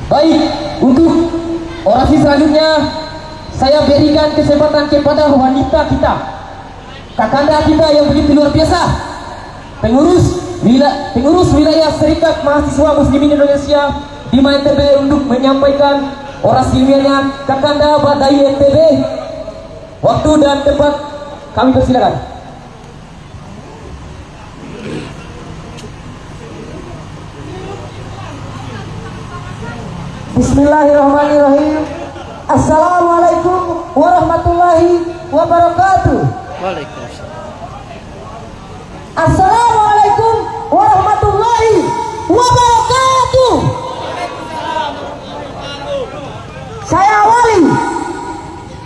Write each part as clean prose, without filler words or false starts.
Baik, untuk orasi selanjutnya saya berikan kesempatan kepada wanita kita, kakanda kita yang begitu luar biasa, pengurus wilayah Serikat Mahasiswa Muslimin Indonesia di NTB untuk menyampaikan orasi ilmiahnya. Kakanda Badai NTB, waktu dan tempat kami persilakan. Bismillahirrahmanirrahim. Assalamualaikum warahmatullahi wabarakatuh. Waalaikumsalam. Assalamualaikum warahmatullahi wabarakatuh. Saya awali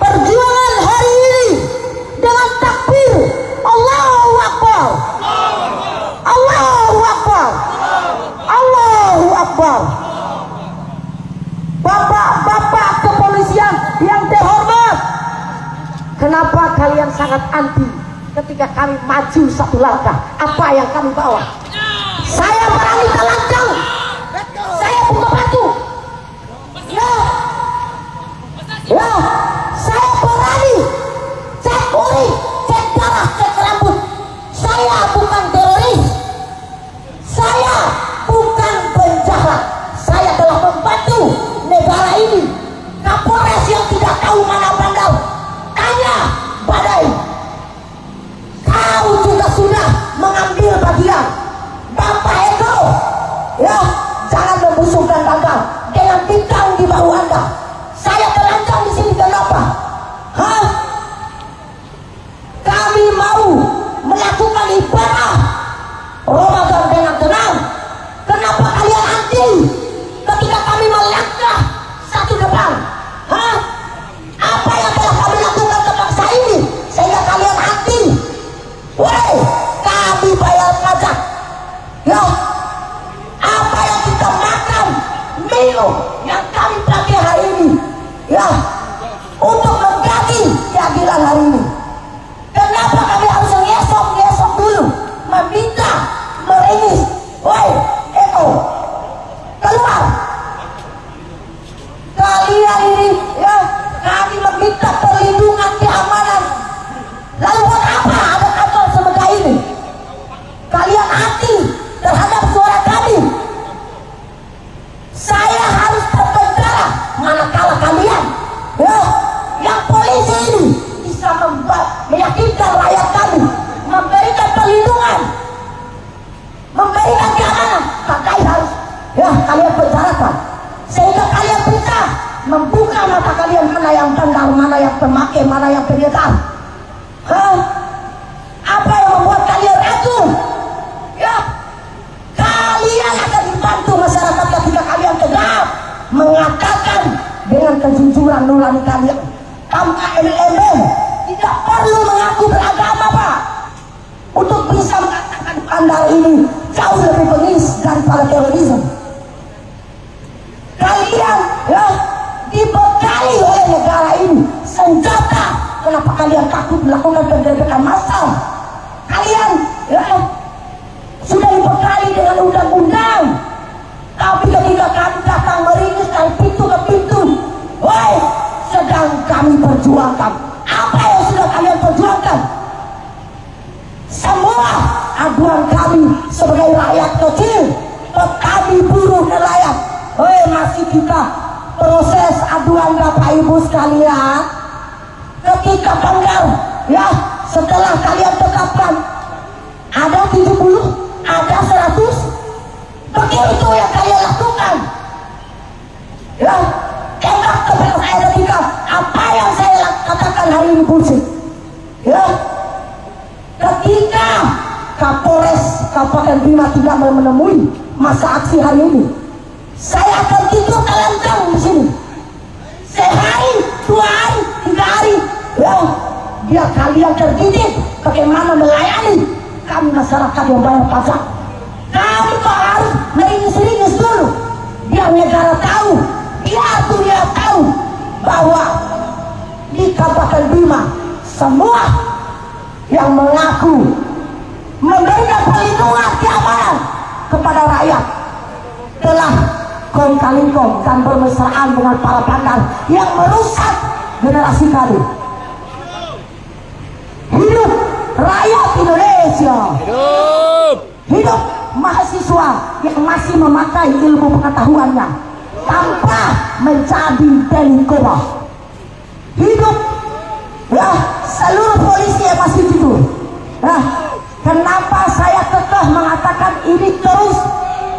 perjuangan hari ini dengan takbir Allahu Akbar, Allahu Akbar, Allahu Akbar. Bapak-bapak kepolisian yang terhormat, kenapa kalian sangat anti ketika kami maju satu langkah? Apa yang kami bawa? Saya berani telanjang, saya buka batu, ya, saya berani cek uri, cek darah, cek rambut. Saya bukan teroris, saya bukan penjahat, saya telah membantu negara ini. Kapolres yang tidak tahu mana pandang, tanya Badai. Kau juga sudah mengambil bagian. Bapak Eko, ya, jangan membusungkan tanggal dengan bintang di bahu Anda. Saya terancam di sini kenapa? Hah? Kami mau melakukan ibadah Ramadan dengan tenang. Kenapa kalian anti ketika kami melangkah satu depan? Hah? Apa yang telah kami lakukan ke bangsa ini sehingga kalian anti? Woi, kami bayar pajak, ya. Apa yang kita makan, minum yang kami pakai hari ini, ya, untuk mengganti keadilan hari ini. Kenapa kami harus ngesok dulu, meminta, meringis? Woi, Eko, keluar. Kalian ini, ya, kami meminta perlindungan keamanan. Lalu buat apa ada kantor semegah ini? Kalian anti terhadap suara kami. Saya harus terpenjara manakala kalian, ya, yang polisi ini bisa meyakinkan rakyat kami, memberikan perlindungan, memberikan keamanan. Pakai harus, ya, kalian penjarakan sehingga kalian bisa membuka mata kalian, mana yang benar, mana yang pemakai, mana yang penyedar. Hah? Apa yang membuat kalian ragu? Ya, kalian akan dibantu masyarakat ketika kalian tegak mengatakan dengan kejujuran nurani kalian tanpa MLM. Tidak perlu mengaku beragama, Pak, untuk bisa mengatakan Anda ini jauh lebih bengis daripada terorisme. Kalian, ya, dibekali oleh negara ini senjata. Kenapa kalian takut melakukan penggerbekan massal? Kalian, ya, sudah dibekali dengan undang-undang. Tapi ketika kami datang meringis dari pintu ke pintu, woi, sedang kami perjuangkan. Apa yang sudah kalian perjuangkan? Semua aduan kami sebagai rakyat kecil, petani, buruh, nelayan, woi, masih kita proses aduan Bapak Ibu sekalian. Ketika penggal, ya, setelah kalian tetapkan ada 70, ada 100, begitu yang kalian lakukan, ya. Tembak kepada saya ketika apa yang saya katakan hari ini bullshit, ya. Ketika Kapolres Kabupaten Bima tidak menemui masa aksi hari ini, saya akan tidur telanjang di sini sehari, 2 hari, 3 hari, ya, biar kalian terdidik bagaimana melayani kami masyarakat yang bayar pajak. Kami harus meringis-ringis dulu biar negara tahu, biar dunia tahu bahwa di Kabupaten Bima semua yang mengaku memberikan perlindungan keamanan kepada rakyat telah kong kali kong dan bermesraan dengan para bandar yang merusak generasi kami. Hidup rakyat Indonesia. Hidup mahasiswa yang masih memakai ilmu pengetahuannya tanpa menjadi delinkuan. Hidup ya seluruh polisi yang masih tidur. Kenapa saya kekeh mengatakan ini terus?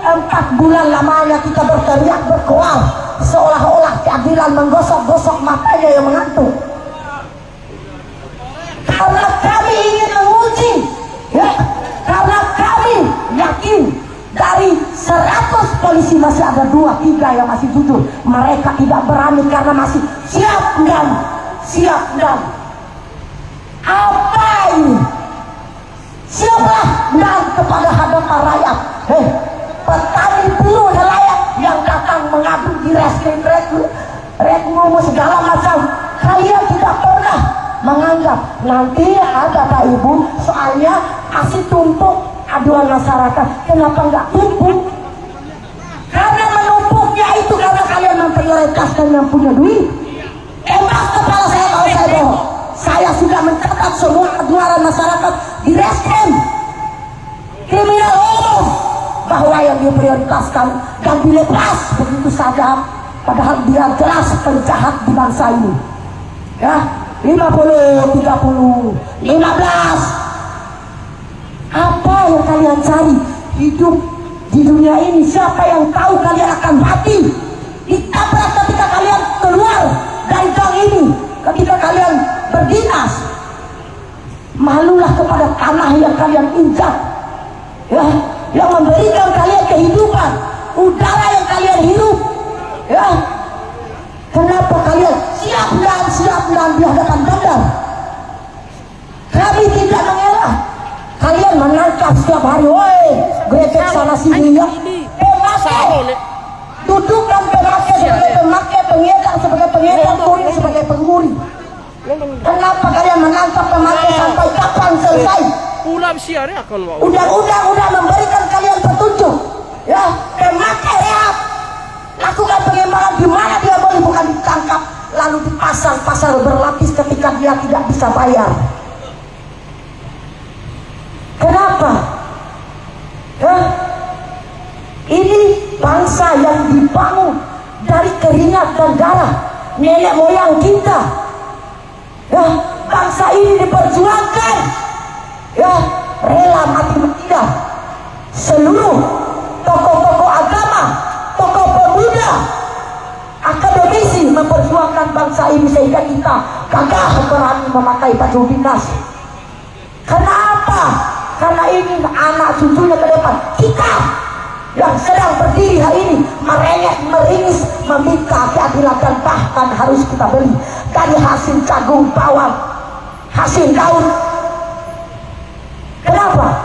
4 bulan lamanya kita berteriak berkoar seolah-olah keadilan menggosok-gosok matanya yang mengantuk. Karena kami ingin menguji, ya, karena kami yakin dari 100 polisi masih ada 2-3 yang masih jujur. Mereka tidak berani karena masih siap dan apa ini? Siaplah dan kepada hadapan rakyat. Petani buruh nelayan yang datang mengadu di rekrut segala macam. Kalian tidak pernah menganggap nanti ada Pak Ibu, soalnya masih tumpuk aduan masyarakat. Kenapa nggak tumpuk? Karena menumpuknya itu karena kalian memprioritaskan yang punya duit. Tembak kepala saya kalau saya bohong. Saya sudah mencatat semua aduan masyarakat di Reskrim Kriminal Umum bahwa yang diprioritaskan dan dilepas begitu saja, padahal dia jelas penjahat di bangsa ini. Ya, 50, 30, 15. Apa yang kalian cari? Hidup di dunia ini, siapa yang tahu kalian akan mati? Ditabrak ketika kalian keluar dari gang ini, ketika kalian berdinas. Malulah kepada tanah yang kalian injak, ya, yang memberikan kalian kehidupan, udara yang kalian hirup, ya. Kenapa kalian siap dan di hadapan bandar? Kami tidak mengelak. Kalian menangkap setiap hari, woi, gereja sana sini ya. Pemakai, dudukan pemakai sebagai pemakai, pengedar sebagai pengedar, kuri sebagai penguri. Kenapa kalian menangkap pemakai sampai kapan selesai? Undang-undang udah memberikan kalian petunjuk, ya, pemakai rehab, lakukan pengembangan di mana dia boleh, bukan ditangkap lalu dipasang-pasang berlapis ketika dia tidak bisa bayar. Kenapa? Ini bangsa yang dibangun dari keringat dan darah nenek moyang kita. Ya, bangsa ini diperjuangkan, ya, rela mati-matian. Seluruh tokoh-tokoh agama, tokoh pemuda, akademisi memperjuangkan bangsa ini sehingga kita gagah berani memakai baju dinas. Kenapa? Karena ini anak cucunya ke depan. Kita yang sedang berdiri hari ini merengek meringis meminta keadilan dan bahkan harus kita beli dari hasil jagung, bawang, hasil daun. Kenapa?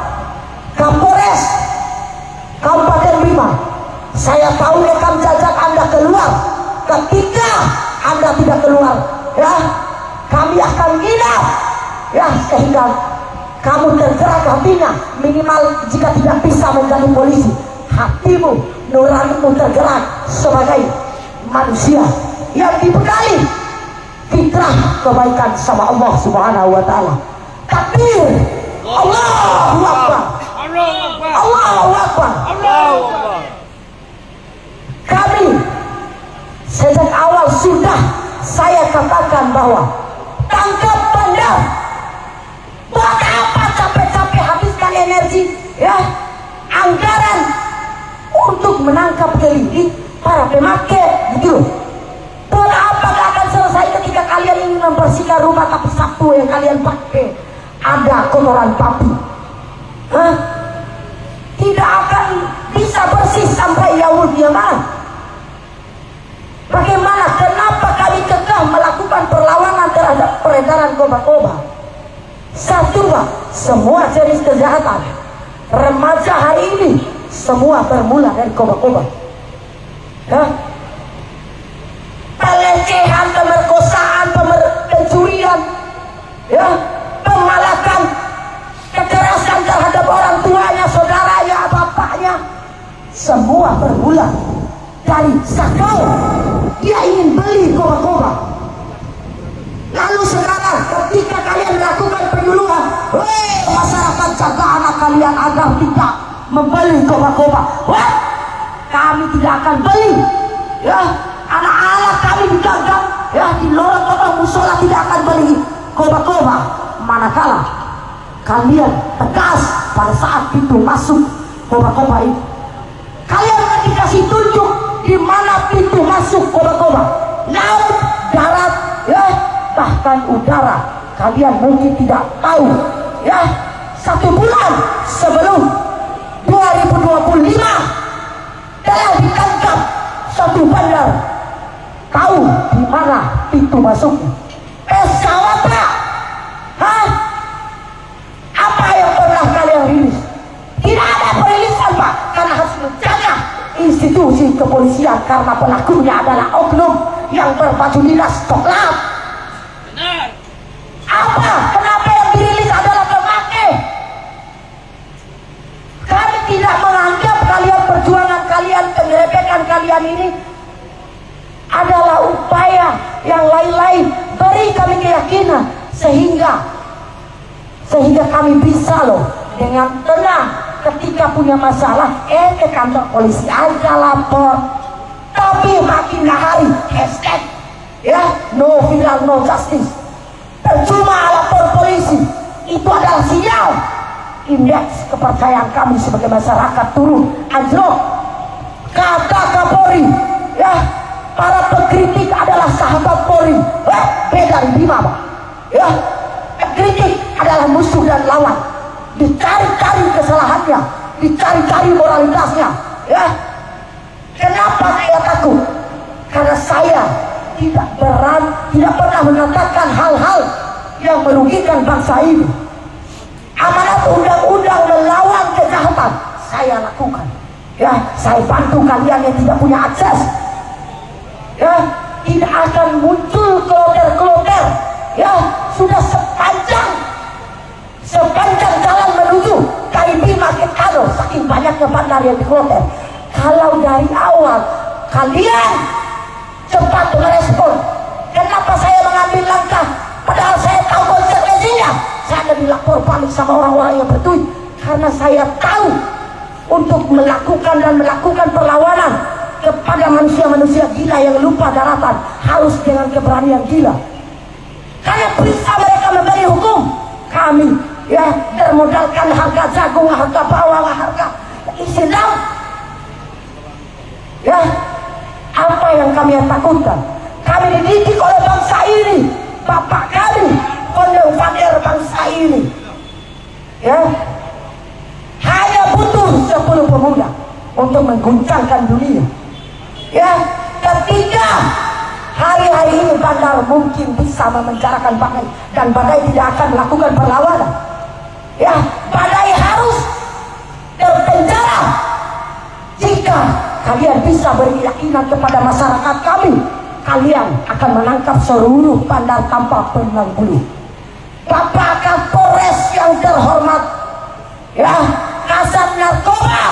Kapolres Kabupaten Bima, saya tahu rekam jejak Anda keluar. Ketika Anda tidak keluar, ya, kami akan nginap, ya, sehingga kamu tergerak hatinya. Minimal jika tidak bisa menjadi polisi, hatimu, nuranimu tergerak sebagai manusia yang dibekali fitrah kebaikan sama Allah Subhanahu wa Ta'ala. Takbir, Allahu Akbar, Allahu Akbar. Kami sejak awal sudah saya katakan bahwa tangkap bandar. Buat apa capek-capek habiskan energi, ya, anggaran untuk menangkap keliti para pemakai, gitu loh. Buat apa gak akan selesai ketika kalian ingin membersihkan rumah tapi Sabtu yang kalian pakai ada kotoran babi? Tidak akan bisa bersih sampai yaumul kiamat. Bagaimana? Kenapa kami kekeh melakukan perlawanan terhadap peredaran obat-obat? Satu, Pak, semua jenis kejahatan remaja hari ini semua bermula dari obat-obat. Pelecehan, pemerkosaan, pencurian, ya, pemalakan, kekerasan terhadap orang tuanya, saudaranya, bapaknya, semua bermula dari Sakau. Dia ingin beli koba-koba. Lalu sekarang ketika kalian melakukan penyuluhan, masyarakat jaga anak kalian agar tidak membeli koba-koba. Wah, kami tidak akan beli. Ya, anak-anak kami dijaga. Ya, di lorong-lorong musola tidak akan beli koba-koba. Manakala kalian tegas pada saat pintu masuk koba-koba itu, kalian akan dikasih tunjuk di mana pintu masuk koba-koba. Laut, darat, ya, bahkan udara. Kalian mungkin tidak tahu, ya, 1 bulan sebelum 2025 telah ditangkap satu bandar. Tahu di mana pintu masuknya? Pesawat, Pak. Hah? Apa yang pernah kalian rilis? Tidak ada perilisan, Pak, karena harus menjaga institusi kepolisian, karena pelakunya adalah oknum yang berbaju dinas Stoklam. Apa? Kenapa yang dirilis adalah pemakai? Kami tidak menganggap kalian, perjuangan kalian, penyelepekan kalian ini adalah upaya yang lain-lain. Beri kami keyakinan sehingga kami bisa loh dengan tenang ketika punya masalah ke kantor polisi aja lapor. Tapi makin hari hashtag, ya, no viral no justice, percuma lapor polisi, itu adalah sinyal indeks kepercayaan kami sebagai masyarakat turun anjlok. Kata Kapolri, ya, para pengkritik adalah sahabat Polri. Beda di Bima, Pak. Ya, pengkritik adalah musuh dan lawan. Dicari-cari kesalahannya, dicari-cari moralitasnya. Ya, kenapa saya takut? Karena saya tidak pernah mengatakan hal-hal yang merugikan bangsa ini. Amanat undang-undang melawan kejahatan saya lakukan. Ya, saya bantu kalian yang tidak punya akses. Ya, tidak akan muncul kloter-kloter. Ya, sudah sepanjang jalan menuju KIB makin kado, saking banyaknya bandar yang dikloter. Kalau dari awal kalian cepat merespon, kenapa saya mengambil langkah padahal saya tahu konsekuensinya? Saya lebih lapor balik sama orang-orang yang bertujuh, karena saya tahu untuk melakukan perlawanan kepada manusia-manusia gila yang lupa daratan harus dengan keberanian gila. Karena bisa mereka memberi hukum, kami, ya, termodalkan harga jagung, harga bawang, harga isi laut. Ya, apa yang kami takutkan? Kami dididik oleh bangsa ini, bapak kami, founder bangsa ini. Ya, hanya butuh 10 pemuda untuk mengguncangkan dunia. Ya, ketika hari-hari ini bandar mungkin bisa memenjarakan badai, dan badai tidak akan melakukan perlawanan. Ya, badai harus terpenjara jika kalian bisa berkeyakinan kepada masyarakat kami. Kalian akan menangkap seluruh bandar tanpa pandang bulu. Bapak Kapolres yang terhormat, ya, Kasat Narkoba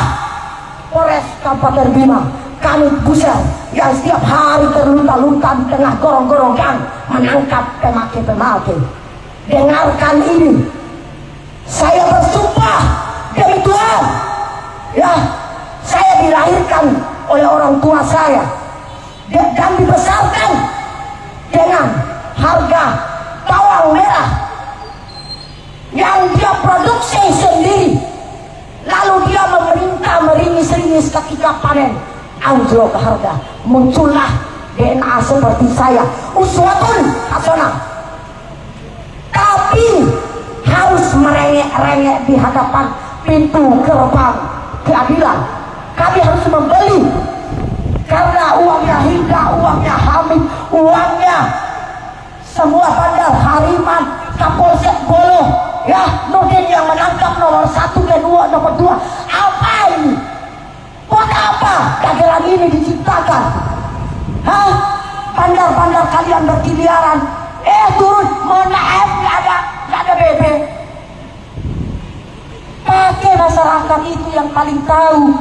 Polres Kabupaten Bima, kami Buser yang setiap hari terlunta-lunta di tengah gorong-gorong gang menangkap pemaki-pemaki. Dengarkan ini, saya bersumpah demi Tuhan, ya, saya dilahirkan oleh orang tua saya dan dibesarkan dengan harga bawang merah yang dia produksi sendiri, lalu dia memerintah meringis-ringis ketika panen, anjlok harga. Muncullah DNA seperti saya, uswatun hasanah. Tapi harus merengek-rengek di hadapan pintu gerbang keadilan. Kami harus membeli, karena uangnya Hilda, uangnya Hamid, uangnya semua bandar, Hariman, Kapolsek Bolo, ya, Nurdin yang menangkap nomor 1 dan nomor 2. Apa ini? Buat apa dagelan ini diciptakan? Hah? Bandar-bandar kalian berkeliaran. Turun, mohon maaf, nggak ada BB. Pakai masyarakat itu yang paling tahu.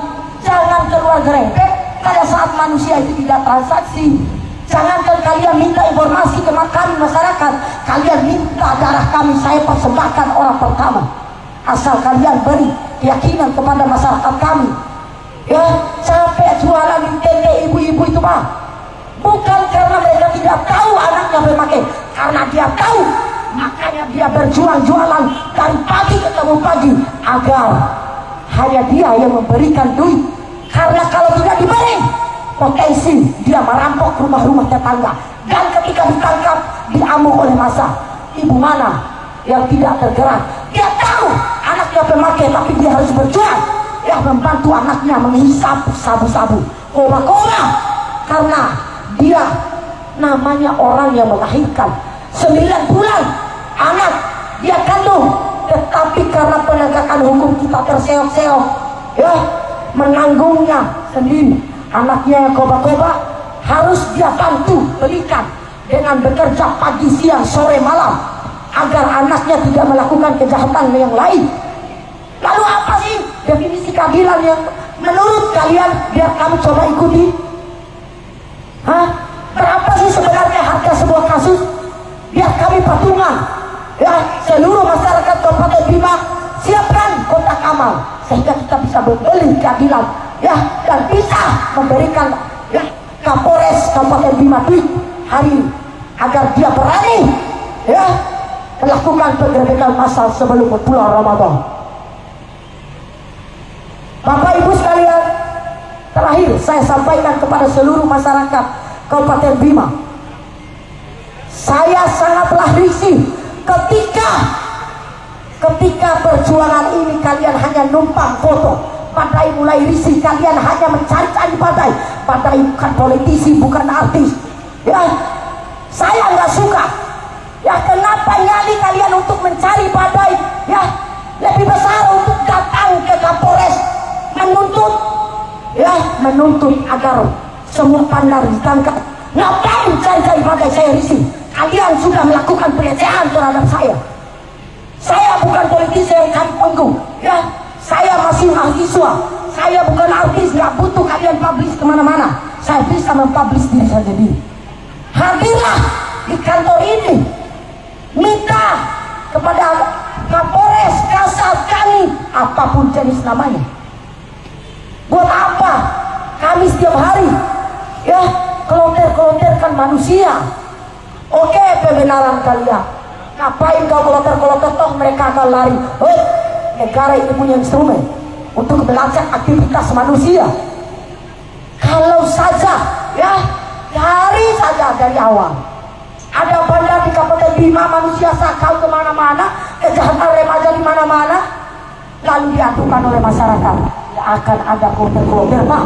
Jangan keluar gerebek pada saat manusia itu tidak transaksi. Jangankan kalian minta informasi ke kami masyarakat, kalian minta darah kami, saya persembahkan orang pertama. Asal kalian beri keyakinan kepada masyarakat kami. Ya, capek jualan di tenda ibu-ibu itu mah. Bukan karena mereka tidak tahu anaknya memakai, karena dia tahu. Makanya dia berjuang jualan dari pagi ketemu pagi agar hanya dia yang memberikan duit. Karena kalau tidak diberi, potensi dia merampok rumah-rumah tetangga. Dan ketika ditangkap, diamuk oleh massa. Ibu mana yang tidak tergerak? Dia tahu anaknya pemakai, tapi dia harus berjuang, ya, membantu anaknya menghisap sabu-sabu, koma-koma. Karena dia namanya orang yang melahirkan 9 bulan anak dia kandung, tetapi karena penegakan hukum kita terseok-seok, ya, menanggungnya sendiri. Anaknya yang koba-koba harus dia bantu belikan dengan bekerja pagi, siang, sore, malam, agar anaknya tidak melakukan kejahatan yang lain. Lalu apa sih definisi keadilan yang menurut kalian? Biar kami coba ikuti. Berapa sih sebenarnya harga sebuah kasus? Biar kami patungan, ya, seluruh masyarakat Kabupaten Bima siapkan kotak amal sehingga kita bisa membeli keadilan, ya, dan bisa memberikan, ya, Kapolres Kabupaten Bima duit hari ini agar dia berani, ya, melakukan penggerbekan massal sebelum bulan Ramadan. Bapak Ibu sekalian, terakhir saya sampaikan kepada seluruh masyarakat Kabupaten Bima, saya sangatlah risih ketika perjuangan ini kalian hanya numpang foto. Badai mulai risih, kalian hanya mencari-cari badai. Badai bukan politisi, bukan artis, ya. Saya nggak suka, ya. Kenapa nyali kalian untuk mencari badai, ya, lebih besar untuk datang ke Kapolres menuntut agar semua pandar ditangkap. Ngapain cari-cari badai? Saya risih. Kalian sudah melakukan pelecehan terhadap saya. Saya bukan politisi yang cari panggung, ya. Saya masih mahasiswa. Saya bukan artis, nggak butuh kalian publish kemana-mana. Saya bisa mempublish diri saya sendiri. Hadirlah di kantor ini, minta kepada Kapolres, Kasat kami, apapun jenis namanya. Buat apa kami setiap hari, ya, kelonter-kelonterkan manusia? Oke, pembenaran kalian. Ngapain kau kelonter-kelonter, toh mereka akan lari. Negara ini punya instrumen untuk melacak aktivitas manusia. Kalau saja, ya, cari saja dari awal. Ada bandar di Kabupaten Bima, manusia sakau kemana-mana, kejahatan remaja di mana-mana, lalu diadukan oleh masyarakat. Tidak akan ada kelonter-kelonter, Pak.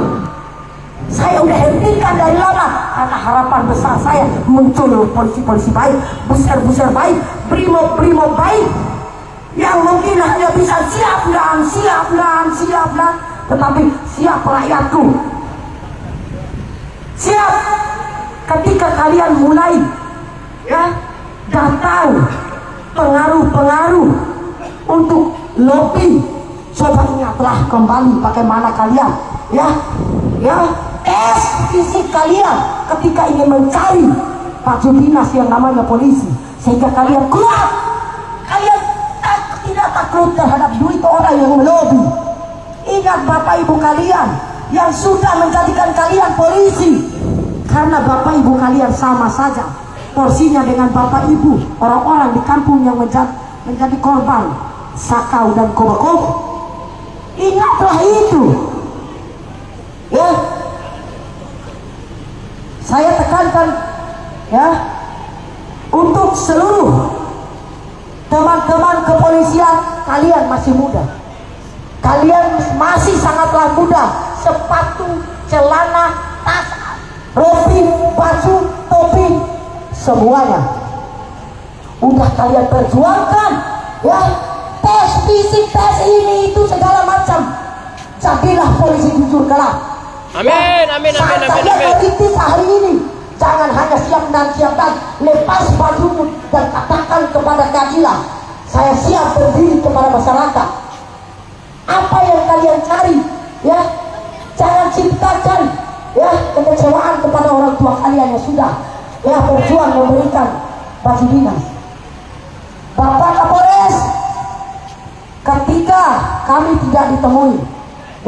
Saya udah hentikan dari lama, karena harapan besar saya muncul polisi-polisi baik, buser-buser baik, brimob-brimob baik, yang mungkin hanya bisa siap dan, tetapi siap rakyatku. Siap ketika kalian mulai, ya, datang pengaruh-pengaruh untuk lobby. Coba ingatlah kembali bagaimana kalian, ya, tes fisik kalian ketika ingin mencari baju dinas yang namanya polisi, sehingga kalian kuat. Kalian tidak takut terhadap duit orang yang melobi. Ingat Bapak Ibu kalian yang sudah menjadikan kalian polisi, karena Bapak Ibu kalian sama saja porsinya dengan Bapak Ibu orang-orang di kampung yang menjadi korban sakau dan koba-koba. Ingatlah itu, ya. Saya tekankan, ya, untuk seluruh teman-teman kepolisian, kalian masih muda, kalian masih sangatlah muda. Sepatu, celana, tas, rompi, baju, topi, semuanya udah kalian perjuangkan, ya. Tes fisik, tes ini itu segala macam. Jadilah polisi jujur kelak. Amin, amin, amin, amin, Saya amin. kritis hari ini, jangan hanya siap dan lepas bajumu dan katakan kepada keadilan, saya siap berdiri kepada masyarakat. Apa yang kalian cari, ya, jangan ciptakan ya kekecewaan kepada orang tua kalian yang sudah ya berjuang memberikan baju dinas. Bapak Kapolres, ketika kami tidak ditemui,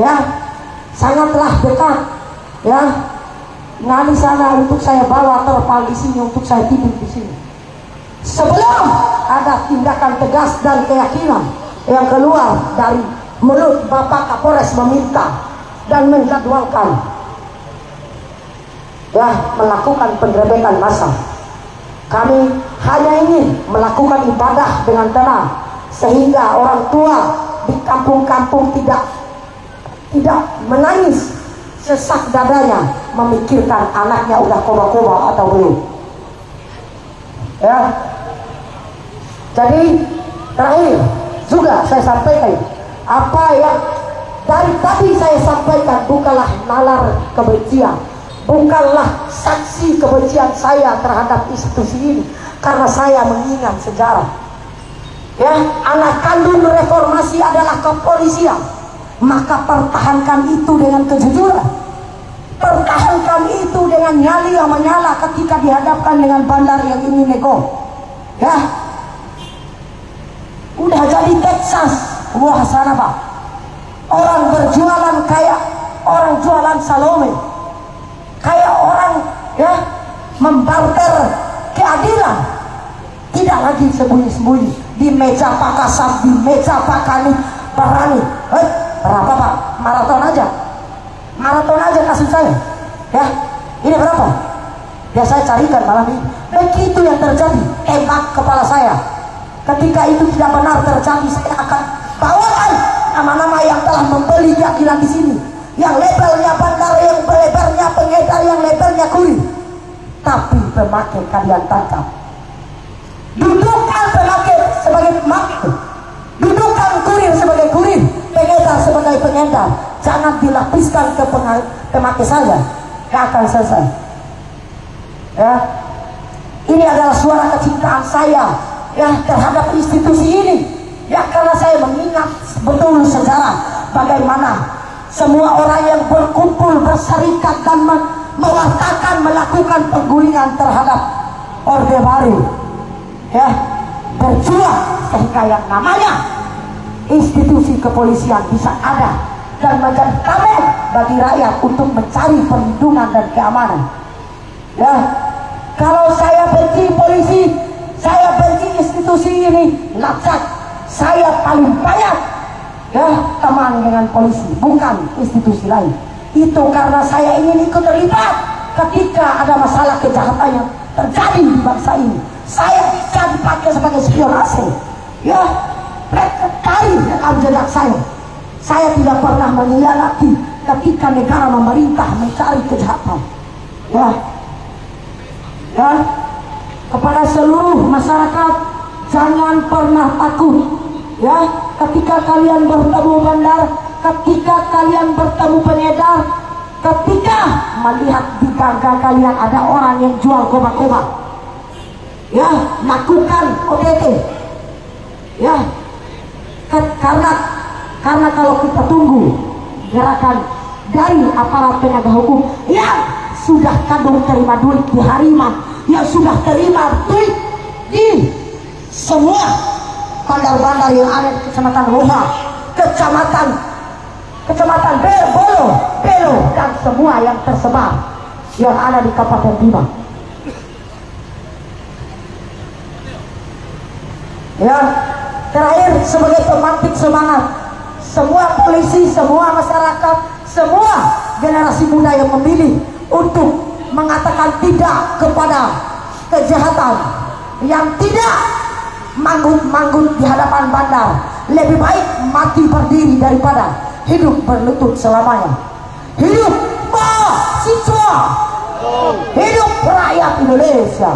ya sangatlah dekat, ya ngali sana untuk saya bawa terpal di sini, untuk saya tidur di sini. Sebelum ada tindakan tegas dan keyakinan yang keluar dari mulut Bapak Kapolres meminta dan menjadwalkan ya melakukan penggerebekan massal, kami hanya ingin melakukan ibadah dengan tenang sehingga orang tua di kampung-kampung tidak menangis sesak dadanya memikirkan anaknya udah koma-koma atau belum. Ya, jadi terakhir juga saya sampaikan apa yang dari tadi saya sampaikan bukanlah nalar kebencian, bukanlah saksi kebencian saya terhadap institusi ini, karena saya mengingat sejarah. Ya, anak kandung reformasi adalah kepolisian, maka pertahankan itu dengan kejujuran, pertahankan itu dengan nyali yang menyala ketika dihadapkan dengan bandar yang ini nego. Ya, udah jadi Texas, wah sana Pak, orang berjualan kayak orang jualan Salome, kayak orang ya membarter keadilan, tidak lagi sembunyi-sembunyi di meja Pak Kasab, di meja Pak Kanit berani. Berapa Pak? Maraton aja kasus saya. Ya, ini berapa? Ya saya carikan malam ini. Begitu yang terjadi, tembak kepala saya. Ketika itu tidak benar terjadi, saya akan bawakan nama-nama yang telah membeli keadilan di sini, yang labelnya bandar, yang lebarnya pengedar, yang labelnya kurir, tapi pemakai kalian tangkap. Dudukkan pemakai sebagai pemakai, dudukkan kurir sebagai kurir, pengedar sebagai pengedar. Jangan dilapiskan ke pemakai saja, gak akan selesai. Ya, ini adalah suara kecintaan saya ya terhadap institusi ini. Ya, karena saya mengingat betul sejarah bagaimana semua orang yang berkumpul berserikat dan mewartakan melakukan penggulingan terhadap Orde Baru, ya berjuang sehingga yang namanya institusi kepolisian bisa ada dan menjadi tameng bagi rakyat untuk mencari perlindungan dan keamanan. Ya, kalau saya benci polisi, saya benci institusi ini, laksak saya paling banyak ya teman dengan polisi, bukan institusi lain. Itu karena saya ingin ikut terlibat ketika ada masalah kejahatan yang terjadi di bangsa ini. Saya bisa dipakai sebagai spionase, ya cari rekam jejak saya. Saya tidak pernah mengkhianati ketika negara memerintah mencari kejahatan. Ya, kepada seluruh masyarakat, jangan pernah takut. Ya, ketika kalian bertemu bandar, ketika kalian bertemu pengedar, ketika melihat di ganggang kalian ada orang yang jual koma-koma, ya lakukan OTT. Ya, karena kalau kita tunggu gerakan dari aparat penegak hukum yang sudah kadung terima duit di Hariman, yang sudah terima duit di semua bandar-bandar yang ada di Kecamatan Roha, Kecamatan Belo, dan semua yang tersebar yang ada di Kabupaten Bima. Ya, terakhir sebagai pemantik semangat semua polisi, semua masyarakat, semua generasi muda yang memilih untuk mengatakan tidak kepada kejahatan, yang tidak manggut-manggut di hadapan bandar, lebih baik mati berdiri daripada hidup berlutut selamanya. Hidup mahasiswa, hidup rakyat Indonesia.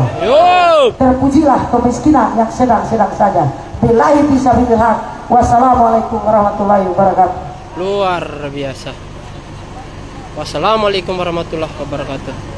Terpujilah kemiskinan yang sedang-sedang saja. Billahi fisabilillah. Wassalamualaikum warahmatullahi wabarakatuh. Luar biasa. Wassalamualaikum warahmatullahi wabarakatuh.